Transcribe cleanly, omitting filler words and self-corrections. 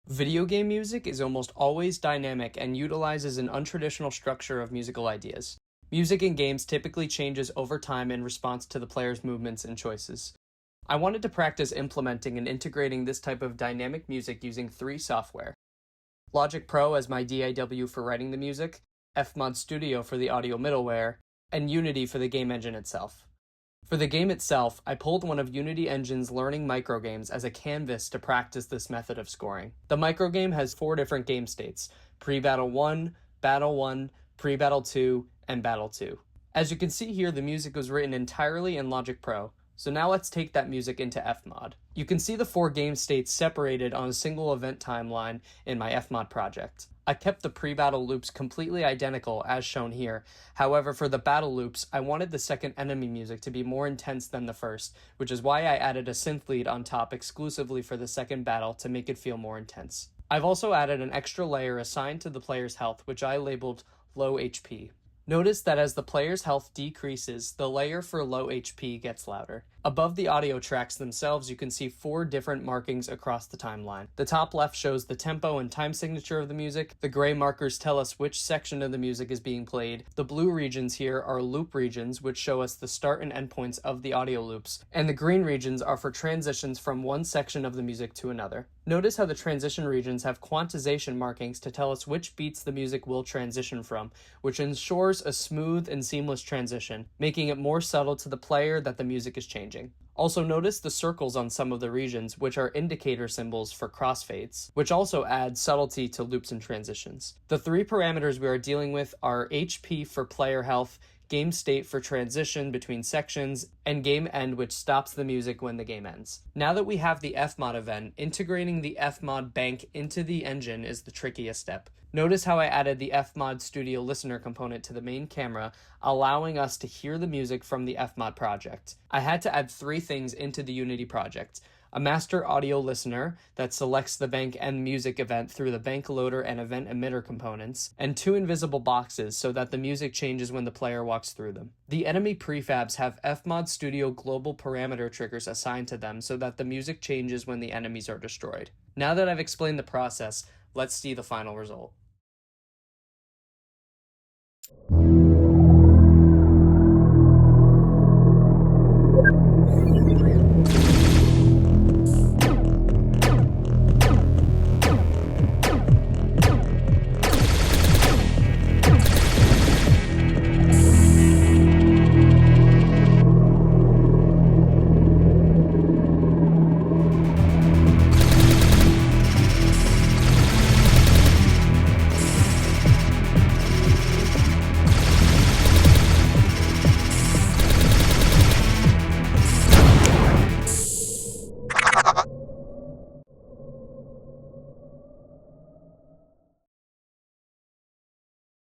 Video game music is almost always dynamic and utilizes an untraditional structure of musical ideas. Music in games typically changes over time in response to the player's movements and choices. I wanted to practice implementing and integrating this type of dynamic music using three software: Logic Pro as my DAW for writing the music, FMOD Studio for the audio middleware, and Unity for the game engine itself. For the game itself, I pulled one of Unity Engine's learning microgames as a canvas to practice this method of scoring. The microgame has 4 different game states: pre-battle 1, battle 1, pre-battle 2, and battle 2. As you can see here, the music was written entirely in Logic Pro, so now let's take that music into FMOD. You can see the 4 game states separated on a single event timeline in my FMOD project. I kept the pre-battle loops completely identical as shown here. However, for the battle loops, I wanted the second enemy music to be more intense than the first, which is why I added a synth lead on top exclusively for the second battle to make it feel more intense. I've also added an extra layer assigned to the player's health, which I labeled low HP. Notice that as the player's health decreases, the layer for low HP gets louder. Above the audio tracks themselves, you can see 4 different markings across the timeline. The top left shows the tempo and time signature of the music. The gray markers tell us which section of the music is being played. The blue regions here are loop regions, which show us the start and end points of the audio loops. And the green regions are for transitions from one section of the music to another. Notice how the transition regions have quantization markings to tell us which beats the music will transition from, which ensures a smooth and seamless transition, making it more subtle to the player that the music is changing. Also notice the circles on some of the regions, which are indicator symbols for crossfades, which also add subtlety to loops and transitions. The 3 parameters we are dealing with are HP for player health, game state for transition between sections, and game end, which stops the music when the game ends. Now that we have the FMOD event, integrating the FMOD bank into the engine is the trickiest step. Notice how I added the FMOD Studio listener component to the main camera, allowing us to hear the music from the FMOD project. I had to add 3 things into the Unity project: a master audio listener that selects the bank and music event through the bank loader and event emitter components, and 2 invisible boxes so that the music changes when the player walks through them. The enemy prefabs have FMOD Studio global parameter triggers assigned to them so that the music changes when the enemies are destroyed. Now that I've explained the process, let's see the final result.